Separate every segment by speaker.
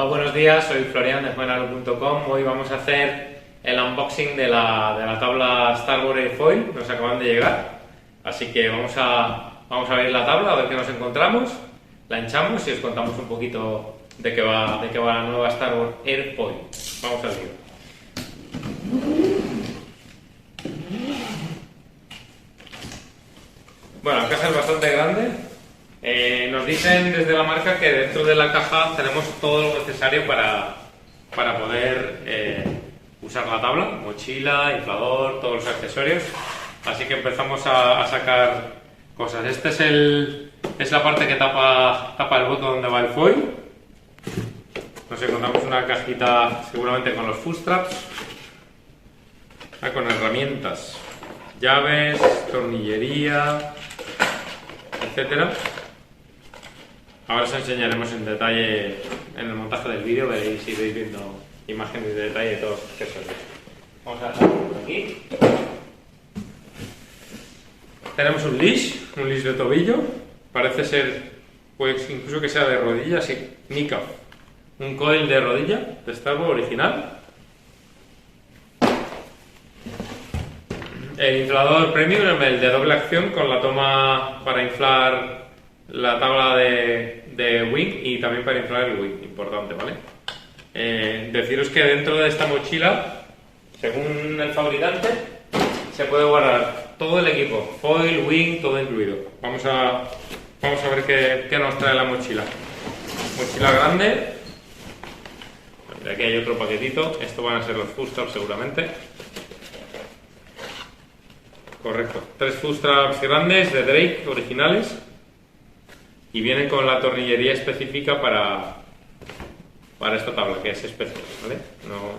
Speaker 1: Hola, buenos días, soy Florian de Juenalo.com. Hoy vamos a hacer el unboxing de la tabla Starboard Airfoil, nos acaban de llegar. Así que vamos a abrir la tabla, a ver qué nos encontramos, la hinchamos y os contamos un poquito de qué va la nueva Starboard Airfoil. Vamos al lío. Bueno, la caja es bastante grande. Nos dicen desde la marca que dentro de la caja tenemos todo lo necesario para poder usar la tabla, mochila, inflador, todos los accesorios. Así que empezamos a sacar cosas. Esta es la parte que tapa el bote donde va el foil. Nos encontramos una cajita seguramente con los foot straps, con herramientas, llaves, tornillería, etcétera. Ahora os enseñaremos en detalle en el montaje del vídeo, iréis viendo imágenes de detalle de todos los accesorios. Vamos a dejarlo por aquí. Tenemos un leash de tobillo, parece ser, pues incluso que sea de rodilla, sí, Nika, un coil de rodilla de Starboard original. El inflador premium, el de doble acción con la toma para inflar la tabla de wing y también para inflar el wing, importante, ¿vale? Deciros que dentro de esta mochila, según el fabricante, se puede guardar todo el equipo, foil, wing, todo incluido. Vamos a ver qué nos trae la mochila. Mochila grande. Aquí hay otro paquetito. Esto van a ser los foot straps seguramente. Correcto. 3 foot straps grandes de Drake originales. Y vienen con la tornillería específica para esta tabla, que es especial, ¿vale?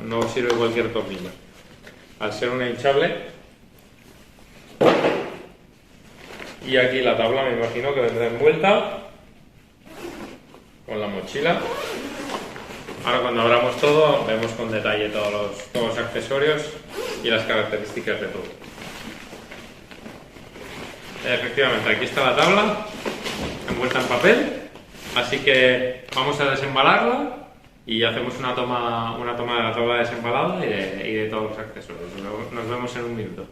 Speaker 1: No sirve cualquier tornillo. Al ser una hinchable. Y aquí la tabla, me imagino que vendrá envuelta con la mochila. Ahora cuando abramos todo, vemos con detalle todos los accesorios y las características de todo. Efectivamente, aquí está la tabla envuelta en papel, así que vamos a desembalarla y hacemos una toma de la tabla desembalada y de todos los accesorios. Nos vemos en un minuto.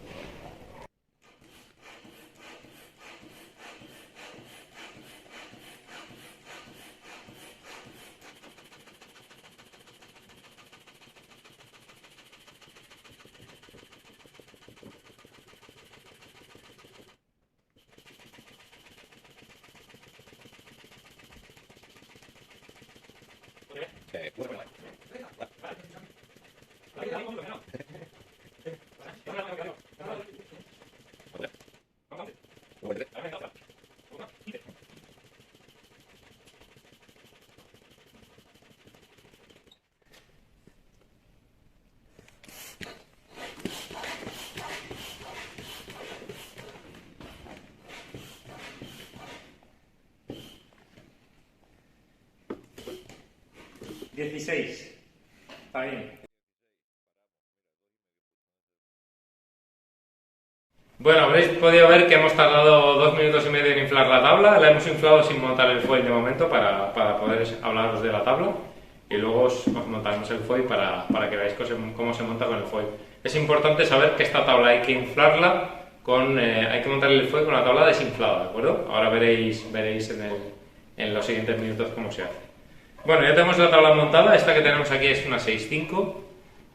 Speaker 1: $16. Está bien. Bueno, habréis podido ver que hemos tardado 2 minutos y medio en inflar la tabla. La hemos inflado sin montar el foil de momento para poder hablaros de la tabla. Y luego os montaremos el foil para que veáis cómo se monta con el foil. Es importante saber que esta tabla hay que inflarla hay que montar el foil con la tabla desinflada, ¿de acuerdo? Ahora veréis en los siguientes minutos cómo se hace. Bueno, ya tenemos la tabla montada. Esta que tenemos aquí es una 6.5.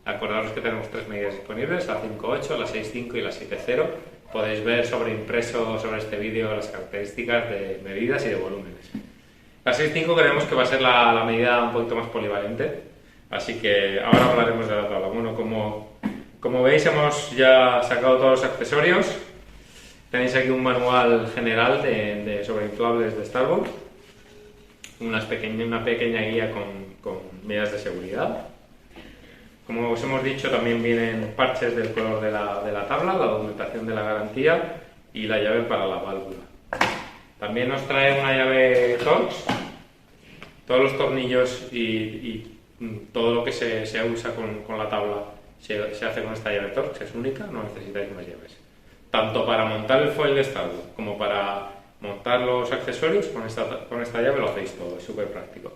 Speaker 1: Acordaros que tenemos 3 medidas disponibles, la 5.8, la 6.5 y la 7.0. Podéis ver sobreimpreso sobre este vídeo las características de medidas y de volúmenes. La 6.5 creemos que va a ser la medida un poquito más polivalente, así que ahora hablaremos de la tabla. Bueno, como veis hemos ya sacado todos los accesorios. Tenéis aquí un manual general de sobreinflables de Starboard. Una pequeña guía con medidas de seguridad. Como os hemos dicho, también vienen parches del color de la tabla, la documentación de la garantía y la llave para la válvula. También nos trae una llave Torx. Todos los tornillos y todo lo que se usa con la tabla se hace con esta llave Torx, es única, no necesitáis más llaves. Tanto para montar el foil de Starboard como para montar los accesorios, con esta llave lo hacéis todo, es súper práctico.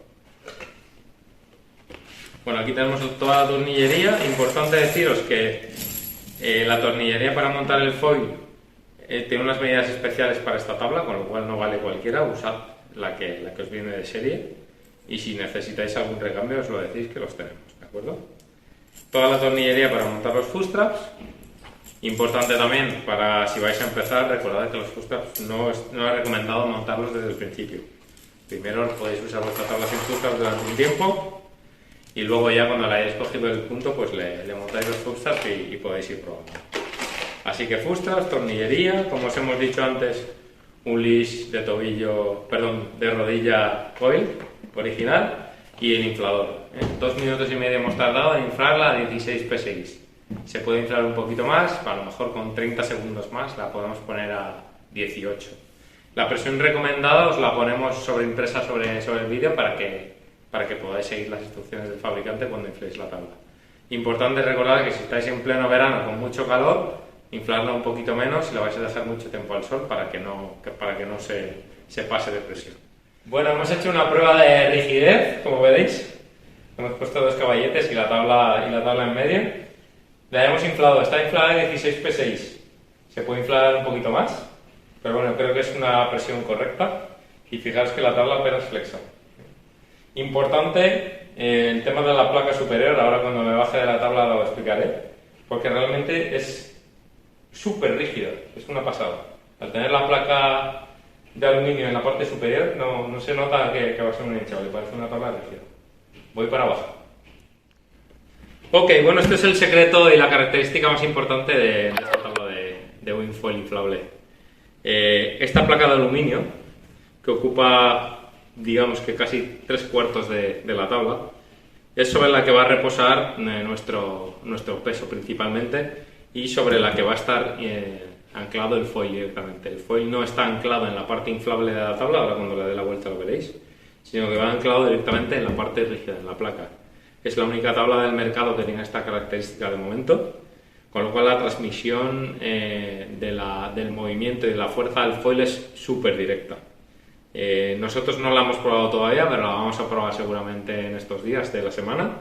Speaker 1: Bueno, aquí tenemos toda la tornillería. Importante deciros que la tornillería para montar el foil tiene unas medidas especiales para esta tabla, con lo cual no vale cualquiera, usad la que os viene de serie, y si necesitáis algún recambio os lo decís que los tenemos, ¿de acuerdo? Toda la tornillería para montar los foot straps. Importante también para si vais a empezar, recordad que los foot straps no es recomendado montarlos desde el principio. Primero podéis usar vuestra tabla sin foot straps durante un tiempo, y luego ya cuando le hayáis cogido el punto, pues le montáis los foot straps y podéis ir probando. Así que foot straps, tornillería, como os hemos dicho antes, un leash de tobillo, perdón, de rodilla foil original y el inflador. 2 minutos y medio hemos tardado en inflarla a 16 psi. Se puede inflar un poquito más, a lo mejor con 30 segundos más la podemos poner a 18. La presión recomendada os la ponemos sobreimpresa sobre el vídeo para que podáis seguir las instrucciones del fabricante cuando infléis la tabla. Importante recordar que si estáis en pleno verano con mucho calor, inflarla un poquito menos y la vais a dejar mucho tiempo al sol para que no se pase de presión. Bueno, hemos hecho una prueba de rigidez, como veréis. Hemos puesto 2 caballetes y la tabla en medio. La hemos inflado, está inflada a 16 psi. Se puede inflar un poquito más, pero bueno, creo que es una presión correcta. Y fijaros que la tabla apenas flexa. Importante el tema de la placa superior, ahora cuando me baje de la tabla lo explicaré, porque realmente es súper rígida, es una pasada. Al tener la placa de aluminio en la parte superior no se nota que va a ser un hinchable, parece una tabla rígida. Voy para abajo. Ok, bueno, este es el secreto y la característica más importante de esta tabla de wingfoil inflable. Esta placa de aluminio, que ocupa, digamos que casi 3/4 de la tabla, es sobre la que va a reposar nuestro peso principalmente y sobre la que va a estar anclado el foil directamente. El foil no está anclado en la parte inflable de la tabla, ahora cuando le dé la vuelta lo veréis, sino que va anclado directamente en la parte rígida, en la placa. Es la única tabla del mercado que tiene esta característica de momento, con lo cual la transmisión del movimiento y de la fuerza del foil es súper directa. Nosotros no la hemos probado todavía, pero la vamos a probar seguramente en estos días de la semana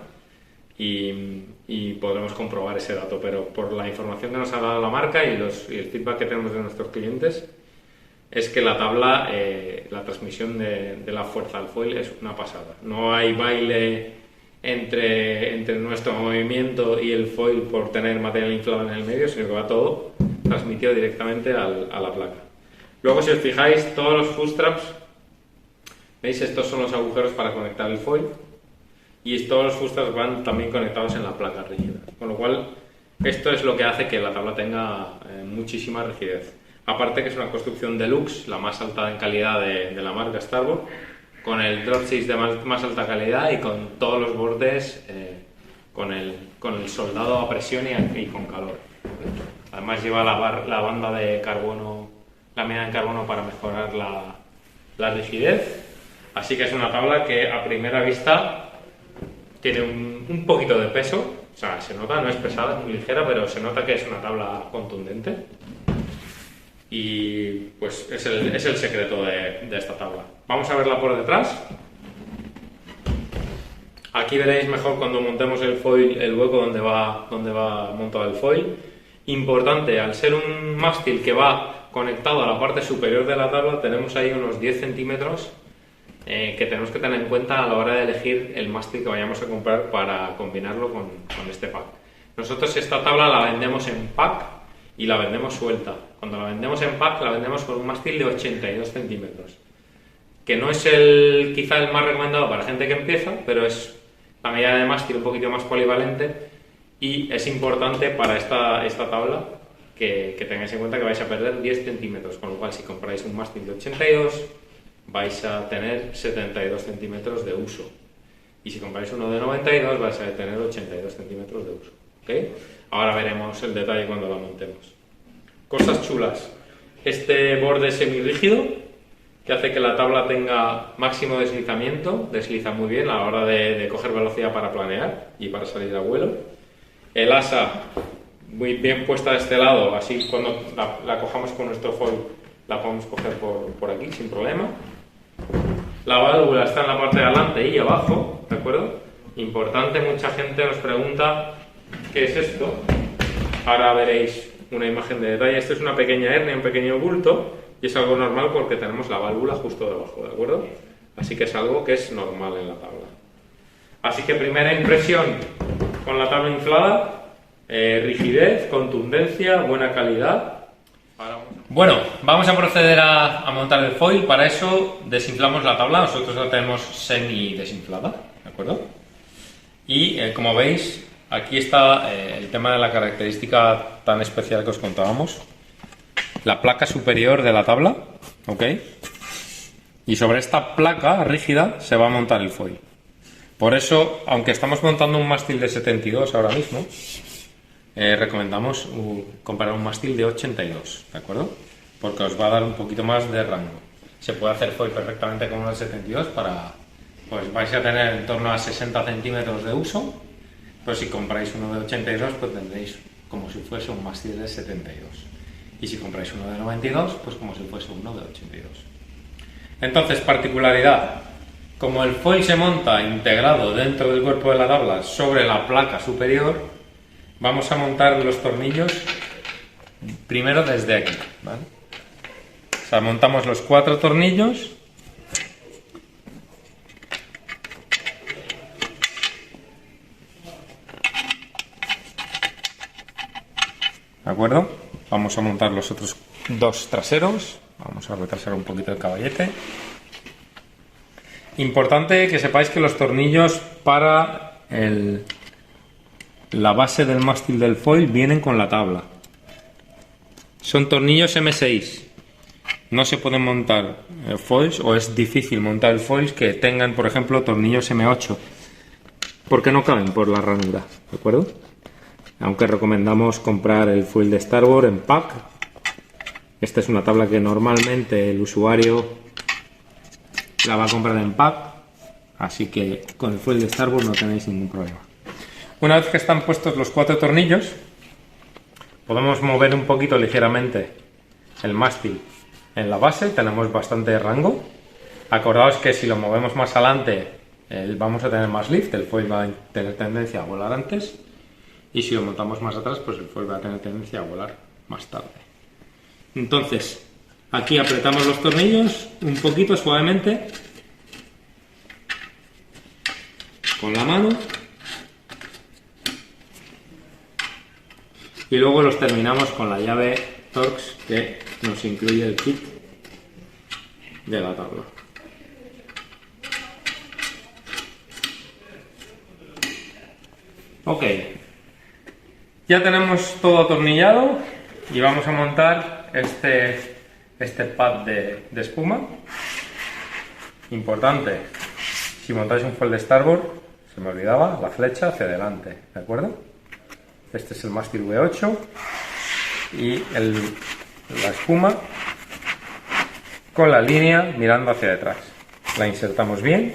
Speaker 1: y podremos comprobar ese dato, pero por la información que nos ha dado la marca y el feedback que tenemos de nuestros clientes, es que la tabla, la transmisión de la fuerza al foil es una pasada. No hay baile entre nuestro movimiento y el foil por tener material inflable en el medio, sino que va todo transmitido directamente a la placa. Luego, si os fijáis, todos los foot straps, veis, estos son los agujeros para conectar el foil y todos los foot straps van también conectados en la placa rígida, con lo cual esto es lo que hace que la tabla tenga muchísima rigidez. Aparte que es una construcción deluxe, la más alta en calidad de la marca Starboard, con el dropsticks de más alta calidad y con todos los bordes con el soldado a presión y con calor. Además lleva la banda de carbono, lámina de carbono para mejorar la rigidez. Así que es una tabla que a primera vista tiene un poquito de peso, o sea, se nota, no es pesada, es muy ligera, pero se nota que es una tabla contundente. Y pues es el secreto de esta tabla. Vamos a verla por detrás. Aquí veréis mejor cuando montemos el foil, el hueco donde va montado el foil. Importante, al ser un mástil que va conectado a la parte superior de la tabla, tenemos ahí unos 10 centímetros que tenemos que tener en cuenta a la hora de elegir el mástil que vayamos a comprar para combinarlo con este pack. Nosotros esta tabla la vendemos en pack y la vendemos suelta. Cuando la vendemos en pack, la vendemos con un mástil de 82 centímetros, que no es quizá el más recomendado para gente que empieza, pero es la medida de mástil un poquito más polivalente y es importante para esta tabla que tengáis en cuenta que vais a perder 10 centímetros, con lo cual si compráis un mástil de 82 vais a tener 72 centímetros de uso y si compráis uno de 92 vais a tener 82 centímetros de uso. ¿Okay? Ahora veremos el detalle cuando la montemos. Cosas chulas. Este borde semirrígido que hace que la tabla tenga máximo deslizamiento, desliza muy bien a la hora de coger velocidad para planear y para salir a vuelo. El asa muy bien puesta de este lado, así cuando la cojamos con nuestro foil la podemos coger por aquí sin problema. La válvula está en la parte de adelante y abajo, ¿de acuerdo? Importante, mucha gente nos pregunta ¿qué es esto? Ahora veréis una imagen de detalle. Esto es una pequeña hernia, un pequeño bulto, y es algo normal porque tenemos la válvula justo debajo, ¿de acuerdo? Así que es algo que es normal en la tabla. Así que primera impresión con la tabla inflada, rigidez, contundencia, buena calidad. Bueno, vamos a proceder a montar el foil. Para eso desinflamos la tabla. Nosotros la tenemos semi desinflada, ¿de acuerdo? Y como veis, aquí está el tema de la característica tan especial que os contábamos. La placa superior de la tabla, ¿ok? Y sobre esta placa rígida se va a montar el foil. Por eso, aunque estamos montando un mástil de 72 ahora mismo, recomendamos comprar un mástil de 82, ¿de acuerdo? Porque os va a dar un poquito más de rango. Se puede hacer foil perfectamente con uno de 72 pues vais a tener en torno a 60 centímetros de uso, pero si compráis uno de 82 pues tendréis como si fuese un mástil de 72. Y si compráis uno de 92, pues como si fuese uno de 82. Entonces, particularidad. Como el foil se monta integrado dentro del cuerpo de la tabla sobre la placa superior, vamos a montar los tornillos primero desde aquí, ¿vale? O sea, montamos los 4 tornillos. ¿De acuerdo? Vamos a montar los otros 2 traseros. Vamos a retrasar un poquito el caballete. Importante que sepáis que los tornillos para la base del mástil del foil vienen con la tabla. Son tornillos M6. No se pueden montar foils, o es difícil montar foils que tengan, por ejemplo, tornillos M8, porque no caben por la ranura, ¿de acuerdo? Aunque recomendamos comprar el foil de Starboard en pack. Esta es una tabla que normalmente el usuario la va a comprar en pack, así que con el foil de Starboard no tenéis ningún problema. Una vez que están puestos los 4 tornillos, podemos mover un poquito ligeramente el mástil en la base. Tenemos bastante rango. Acordaos que si lo movemos más adelante vamos a tener más lift, el foil va a tener tendencia a volar antes, y si lo montamos más atrás, pues el foil va a tener tendencia a volar más tarde. Entonces, aquí apretamos los tornillos un poquito suavemente con la mano y luego los terminamos con la llave Torx que nos incluye el kit de la tabla. Ok, ya tenemos todo atornillado y vamos a montar este pad de espuma. Importante, si montáis un foil de Starboard, se me olvidaba, la flecha hacia adelante, ¿de acuerdo? Este es el mástil V8 y la espuma con la línea mirando hacia detrás. La insertamos bien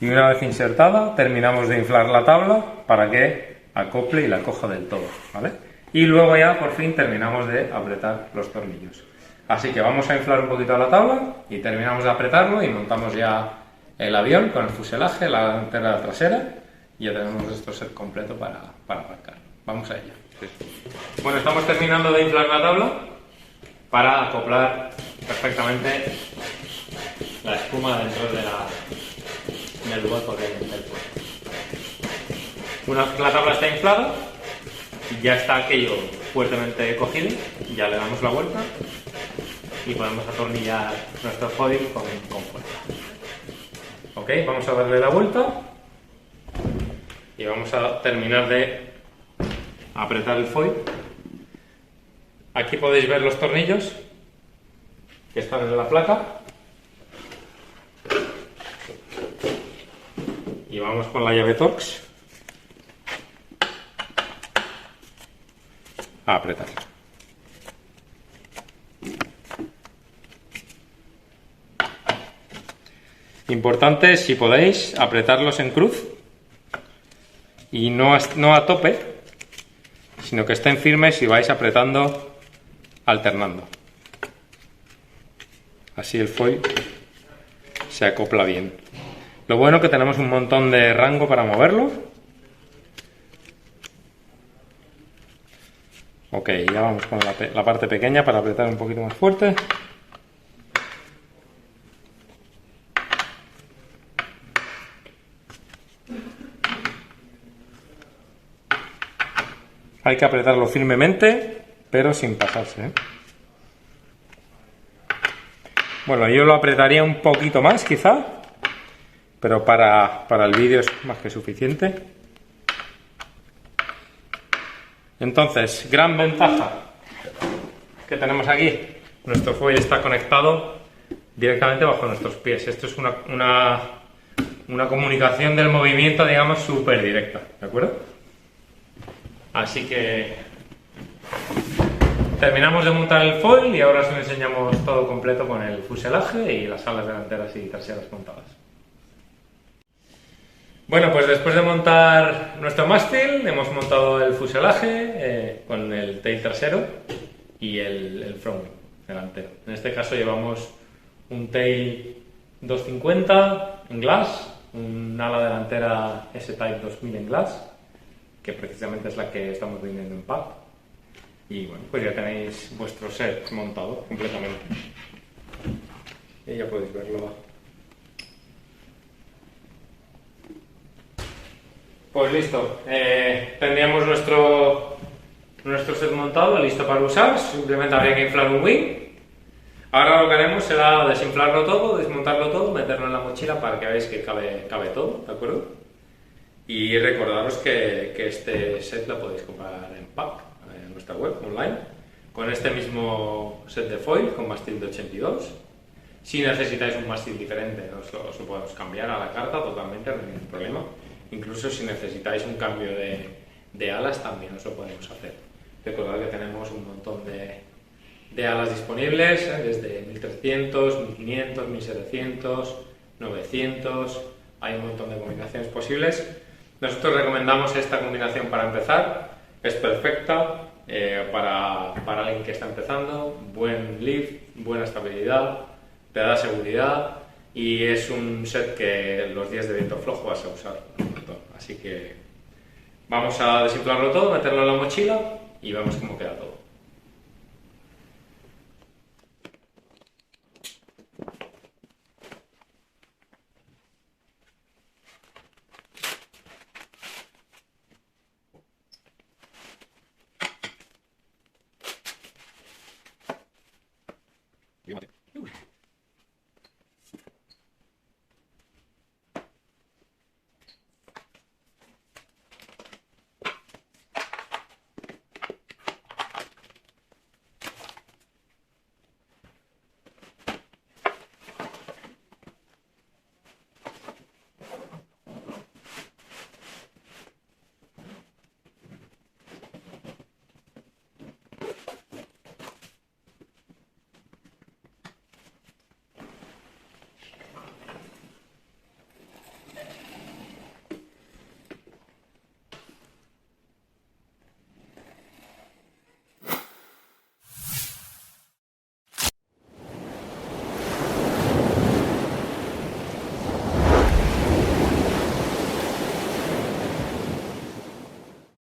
Speaker 1: y una vez insertada terminamos de inflar la tabla para que acople y la coja del todo, ¿vale? Y luego ya por fin terminamos de apretar los tornillos. Así que vamos a inflar un poquito la tabla y terminamos de apretarlo y montamos ya el avión con el fuselaje, la antena trasera, y ya tenemos nuestro set completo para arrancar. Vamos a ello. Bueno, estamos terminando de inflar la tabla para acoplar perfectamente la espuma dentro del hueco del cuerpo. Una vez que la tabla está inflada, ya está aquello fuertemente cogido, ya le damos la vuelta y podemos atornillar nuestro foil con fuerza. Ok, vamos a darle la vuelta y vamos a terminar de apretar el foil. Aquí podéis ver los tornillos que están en la placa y vamos con la llave Torx a apretar. Importante, si podéis, apretarlos en cruz y no a tope, sino que estén firmes y vais apretando alternando. Así el foil se acopla bien. Lo bueno que tenemos un montón de rango para moverlo. Ok, ya vamos con la parte pequeña para apretar un poquito más fuerte. Hay que apretarlo firmemente, pero sin pasarse, ¿eh? Bueno, yo lo apretaría un poquito más, quizá, pero para el vídeo es más que suficiente. Entonces, gran ventaja que tenemos aquí. Nuestro fuelle está conectado directamente bajo nuestros pies. Esto es una comunicación del movimiento, digamos, súper directa, ¿de acuerdo? Así que terminamos de montar el foil y ahora os enseñamos todo completo con el fuselaje y las alas delanteras y traseras montadas. Bueno, pues después de montar nuestro mástil, hemos montado el fuselaje con el tail trasero y el front wing delantero. En este caso llevamos un tail 250 en glass, un ala delantera S-Type 2000 en glass, que precisamente es la que estamos vendiendo en pack. Y bueno, pues ya tenéis vuestro set montado completamente. Y ya podéis verlo. Pues listo, tendríamos nuestro set montado, listo para usar. Simplemente habría que inflar un wing. Ahora lo que haremos será desinflarlo todo, desmontarlo todo, meterlo en la mochila para que veáis que cabe todo, ¿de acuerdo? Y recordaros que este set lo podéis comprar en pack, en nuestra web, online, con este mismo set de foil, con mástil de 82. Si necesitáis un mástil diferente, os lo podemos cambiar a la carta totalmente, no hay ningún problema. Incluso si necesitáis un cambio de alas, también os lo podemos hacer. Recordad que tenemos un montón de alas disponibles, desde 1300, 1500, 1700, 900, hay un montón de combinaciones posibles. Nosotros recomendamos esta combinación para empezar, es perfecta para alguien que está empezando, buen lift, buena estabilidad, te da seguridad y es un set que los días de viento flojo vas a usar un montón. Así que vamos a desinflarlo todo, meterlo en la mochila y vemos cómo queda todo.